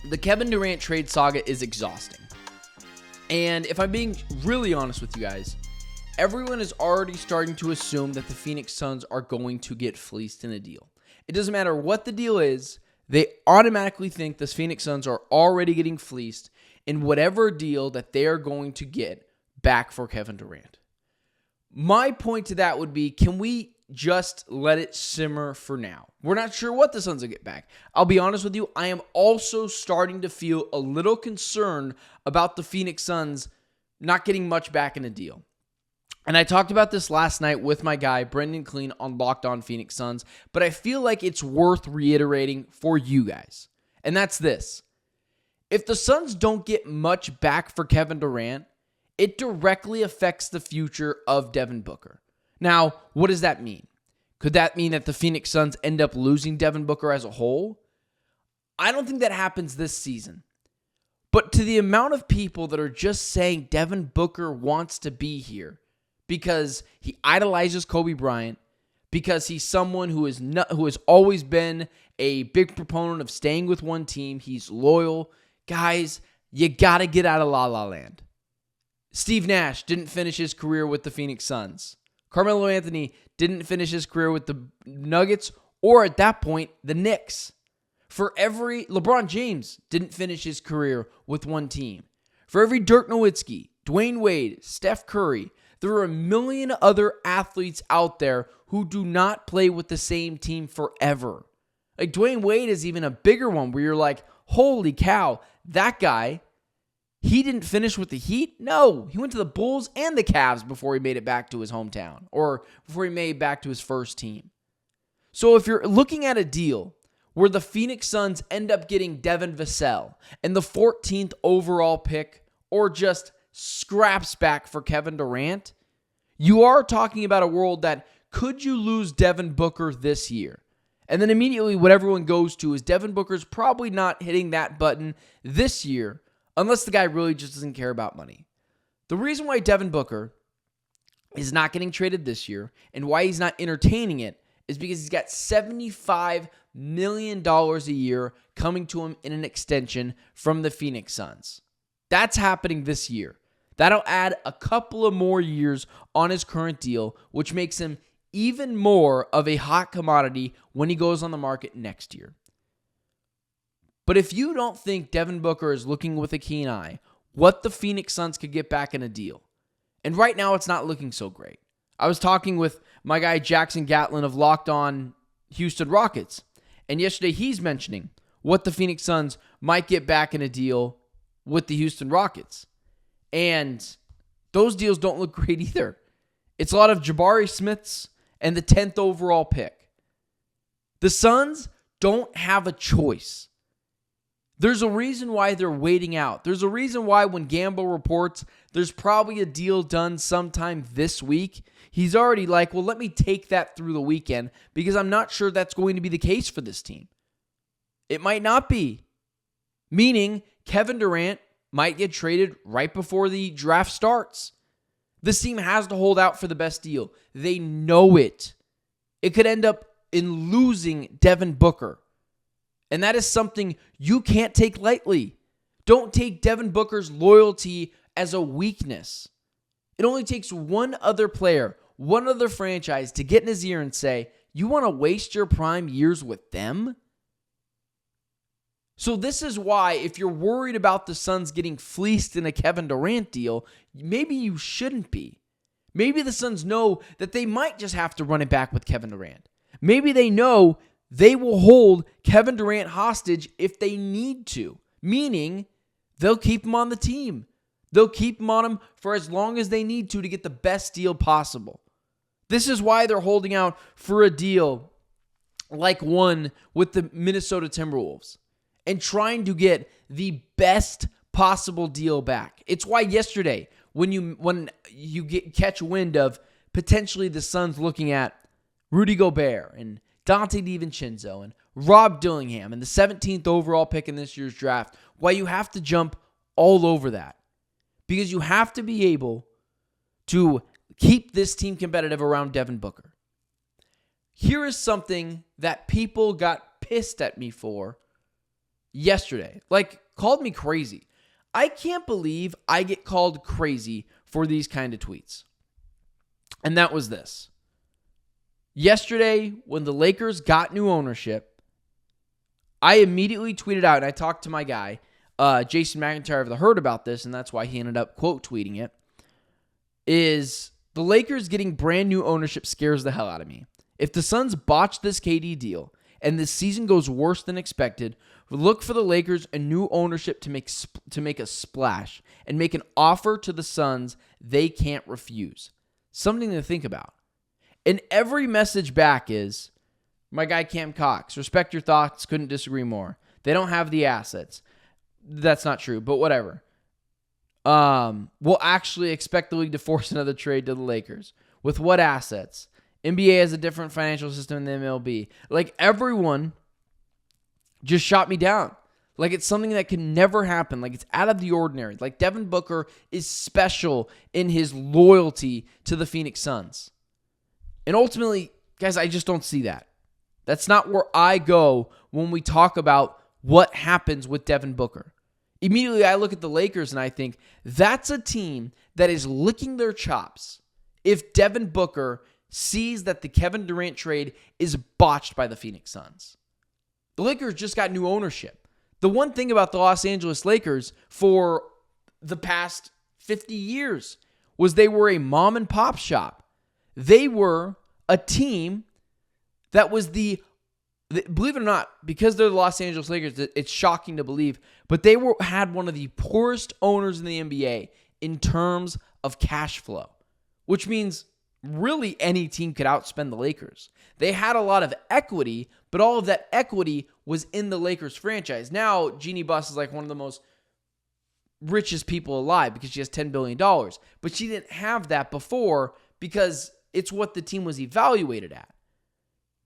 The Kevin Durant trade saga is exhausting. And if I'm being really honest with you guys, everyone is already starting to assume that the Phoenix Suns are going to get fleeced in a deal. It doesn't matter what the deal is, they automatically think the Phoenix Suns are already getting fleeced in whatever deal that they are going to get back for Kevin Durant. My point to that would be, can we just let it simmer for now? We're not sure what the Suns will get back. I'll be honest with you, I am also starting to feel a little concerned about the Phoenix Suns not getting much back in a deal. And I talked about this last night with my guy, Brendan Clean, on Locked On Phoenix Suns, but I feel like it's worth reiterating for you guys. And that's this. If the Suns don't get much back for Kevin Durant, it directly affects the future of Devin Booker. Now, what does that mean? Could that mean that the Phoenix Suns end up losing Devin Booker as a whole? I don't think that happens this season. But to the amount of people that are just saying Devin Booker wants to be here because he idolizes Kobe Bryant, because he's someone who has always been a big proponent of staying with one team, he's loyal. Guys, you got to get out of La La Land. Steve Nash didn't finish his career with the Phoenix Suns. Carmelo Anthony didn't finish his career with the Nuggets or at that point, the Knicks. LeBron James didn't finish his career with one team. For every Dirk Nowitzki, Dwayne Wade, Steph Curry, there are a million other athletes out there who do not play with the same team forever. Like Dwayne Wade is even a bigger one where you're like, holy cow, that guy, he didn't finish with the Heat? No, he went to the Bulls and the Cavs before he made it back to his hometown or before he made it back to his first team. So if you're looking at a deal where the Phoenix Suns end up getting Devin Vassell and the 14th overall pick or just scraps back for Kevin Durant, you are talking about a world that could you lose Devin Booker this year? And then immediately what everyone goes to is Devin Booker's probably not hitting that button this year unless the guy really just doesn't care about money. The reason why Devin Booker is not getting traded this year and why he's not entertaining it is because he's got $75 million a year coming to him in an extension from the Phoenix Suns. That's happening this year. That'll add a couple of more years on his current deal, which makes him even more of a hot commodity when he goes on the market next year. But if you don't think Devin Booker is looking with a keen eye what the Phoenix Suns could get back in a deal, and right now it's not looking so great. I was talking with my guy Jackson Gatlin of Locked On Houston Rockets, and yesterday he's mentioning what the Phoenix Suns might get back in a deal with the Houston Rockets. And those deals don't look great either. It's a lot of Jabari Smiths and the 10th overall pick. The Suns don't have a choice. There's a reason why they're waiting out. There's a reason why when Gamble reports there's probably a deal done sometime this week, he's already like, well, let me take that through the weekend because I'm not sure that's going to be the case for this team. It might not be. Meaning Kevin Durant might get traded right before the draft starts. This team has to hold out for the best deal. They know it. It could end up in losing Devin Booker. And that is something you can't take lightly. Don't take Devin Booker's loyalty as a weakness. It only takes one other player, one other franchise to get in his ear and say, you want to waste your prime years with them? So this is why if you're worried about the Suns getting fleeced in a Kevin Durant deal, maybe you shouldn't be. Maybe the Suns know that they might just have to run it back with Kevin Durant. Maybe they know they will hold Kevin Durant hostage if they need to, meaning they'll keep him on the team. They'll keep him on him for as long as they need to get the best deal possible. This is why they're holding out for a deal like one with the Minnesota Timberwolves and trying to get the best possible deal back. It's why yesterday, when you catch wind of potentially the Suns looking at Rudy Gobert and Dante DiVincenzo and Rob Dillingham and the 17th overall pick in this year's draft, why you have to jump all over that. Because you have to be able to keep this team competitive around Devin Booker. Here is something that people got pissed at me for yesterday. Like, called me crazy. I can't believe I get called crazy for these kind of tweets. And that was this. Yesterday, when the Lakers got new ownership, I immediately tweeted out, and I talked to my guy, Jason McIntyre of The Herd, about this, and that's why he ended up quote tweeting it, is the Lakers getting brand new ownership scares the hell out of me. If the Suns botch this KD deal and this season goes worse than expected, look for the Lakers and new ownership to make a splash and make an offer to the Suns they can't refuse. Something to think about. And every message back is, my guy Cam Cox, respect your thoughts, couldn't disagree more. They don't have the assets. That's not true, but whatever. We'll actually expect the league to force another trade to the Lakers. With what assets? NBA has a different financial system than the MLB. Like, everyone just shot me down. Like, it's something that can never happen. Like, it's out of the ordinary. Like, Devin Booker is special in his loyalty to the Phoenix Suns. And ultimately, guys, I just don't see that. That's not where I go when we talk about what happens with Devin Booker. Immediately, I look at the Lakers and I think, that's a team that is licking their chops if Devin Booker sees that the Kevin Durant trade is botched by the Phoenix Suns. The Lakers just got new ownership. The one thing about the Los Angeles Lakers for the past 50 years was they were a mom and pop shop. They were a team that was believe it or not, because they're the Los Angeles Lakers, it's shocking to believe, but they had one of the poorest owners in the NBA in terms of cash flow, which means really any team could outspend the Lakers. They had a lot of equity, but all of that equity was in the Lakers franchise. Now, Jeannie Buss is like one of the most richest people alive because she has $10 billion, but she didn't have that before because it's what the team was evaluated at.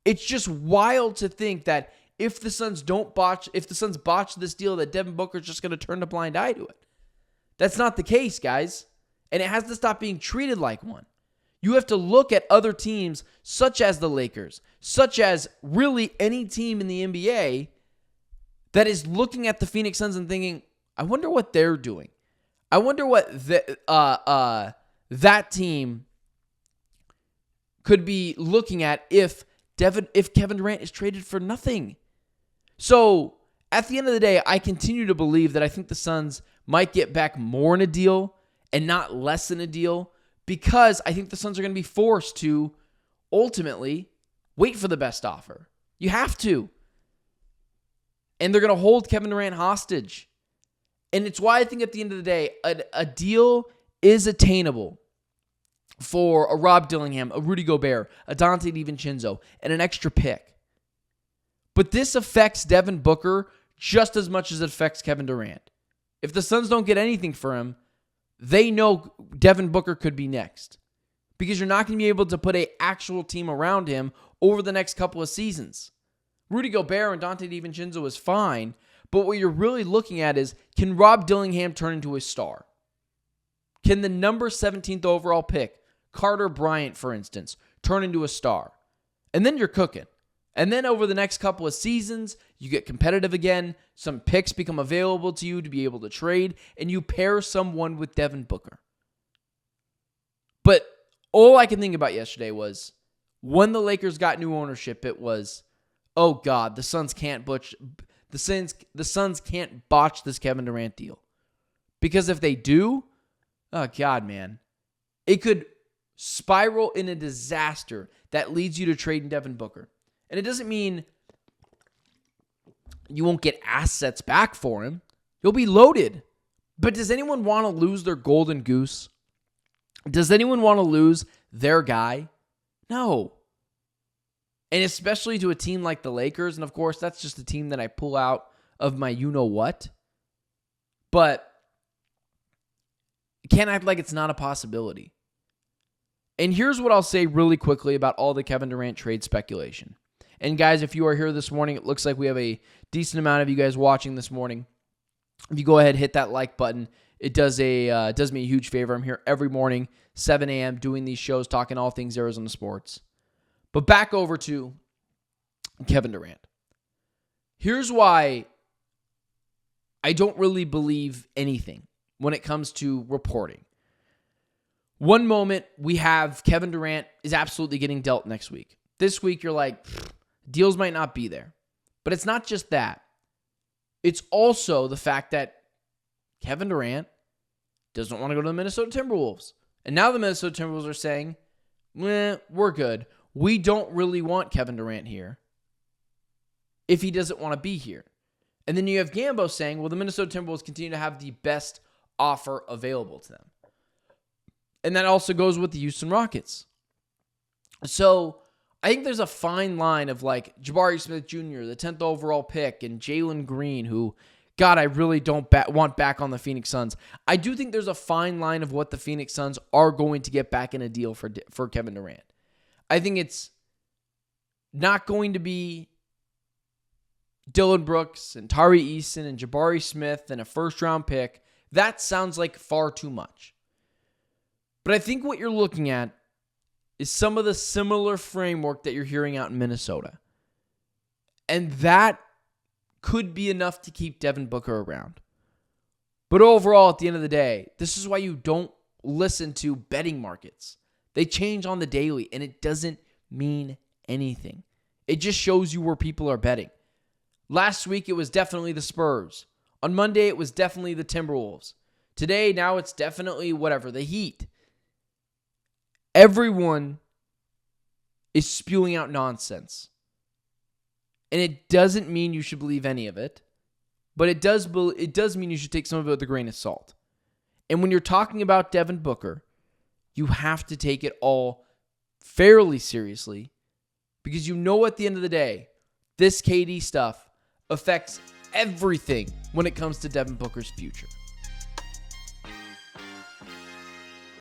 It's just wild to think that if the Suns botch this deal, that Devin Booker's just going to turn a blind eye to it. That's not the case, guys. And it has to stop being treated like one. You have to look at other teams such as the Lakers, such as really any team in the NBA that is looking at the Phoenix Suns and thinking, I wonder what they're doing. I wonder what that team could be looking at if Kevin Durant is traded for nothing. So at the end of the day, I continue to believe that I think the Suns might get back more in a deal and not less in a deal, because I think the Suns are going to be forced to ultimately wait for the best offer. You have to. And they're going to hold Kevin Durant hostage. And it's why I think at the end of the day, a deal is attainable for a Rob Dillingham, a Rudy Gobert, a Dante DiVincenzo, and an extra pick. But this affects Devin Booker just as much as it affects Kevin Durant. If the Suns don't get anything for him, they know Devin Booker could be next. Because you're not going to be able to put an actual team around him over the next couple of seasons. Rudy Gobert and Dante DiVincenzo is fine, but what you're really looking at is, can Rob Dillingham turn into a star? Can the number 17th overall pick, Carter Bryant, for instance, turn into a star? And then you're cooking. And then over the next couple of seasons, you get competitive again. Some picks become available to you to be able to trade, and you pair someone with Devin Booker. But all I can think about yesterday was, when the Lakers got new ownership, it was, oh God, the Suns can't botch this Kevin Durant deal. Because if they do, oh God, man, it could spiral in a disaster that leads you to trading Devin Booker. And it doesn't mean you won't get assets back for him. You'll be loaded. But does anyone want to lose their golden goose? Does anyone want to lose their guy? No. And especially to a team like the Lakers. And of course, that's just a team that I pull out of my you-know-what. But can't act like it's not a possibility. And here's what I'll say really quickly about all the Kevin Durant trade speculation. And guys, if you are here this morning, it looks like we have a decent amount of you guys watching this morning. If you go ahead, hit that like button. It does me a huge favor. I'm here every morning, 7 a.m., doing these shows, talking all things Arizona sports. But back over to Kevin Durant. Here's why I don't really believe anything when it comes to reporting. One moment we have Kevin Durant is absolutely getting dealt next week. This week you're like, deals might not be there. But it's not just that. It's also the fact that Kevin Durant doesn't want to go to the Minnesota Timberwolves. And now the Minnesota Timberwolves are saying, we're good. We don't really want Kevin Durant here if he doesn't want to be here. And then you have Gambo saying, well, the Minnesota Timberwolves continue to have the best offer available to them. And that also goes with the Houston Rockets. So I think there's a fine line of like Jabari Smith Jr., the 10th overall pick, and Jalen Green, who, God, I really don't want back on the Phoenix Suns. I do think there's a fine line of what the Phoenix Suns are going to get back in a deal for Kevin Durant. I think it's not going to be Dylan Brooks and Tari Eason and Jabari Smith and a first-round pick. That sounds like far too much. But I think what you're looking at is some of the similar framework that you're hearing out in Minnesota. And that could be enough to keep Devin Booker around. But overall, at the end of the day, this is why you don't listen to betting markets. They change on the daily, and it doesn't mean anything. It just shows you where people are betting. Last week, it was definitely the Spurs. On Monday, it was definitely the Timberwolves. Today, now it's definitely the Heat. Everyone is spewing out nonsense. And it doesn't mean you should believe any of it. But it does mean you should take some of it with a grain of salt. And when you're talking about Devin Booker, you have to take it all fairly seriously. Because you know at the end of the day, this KD stuff affects everything when it comes to Devin Booker's future.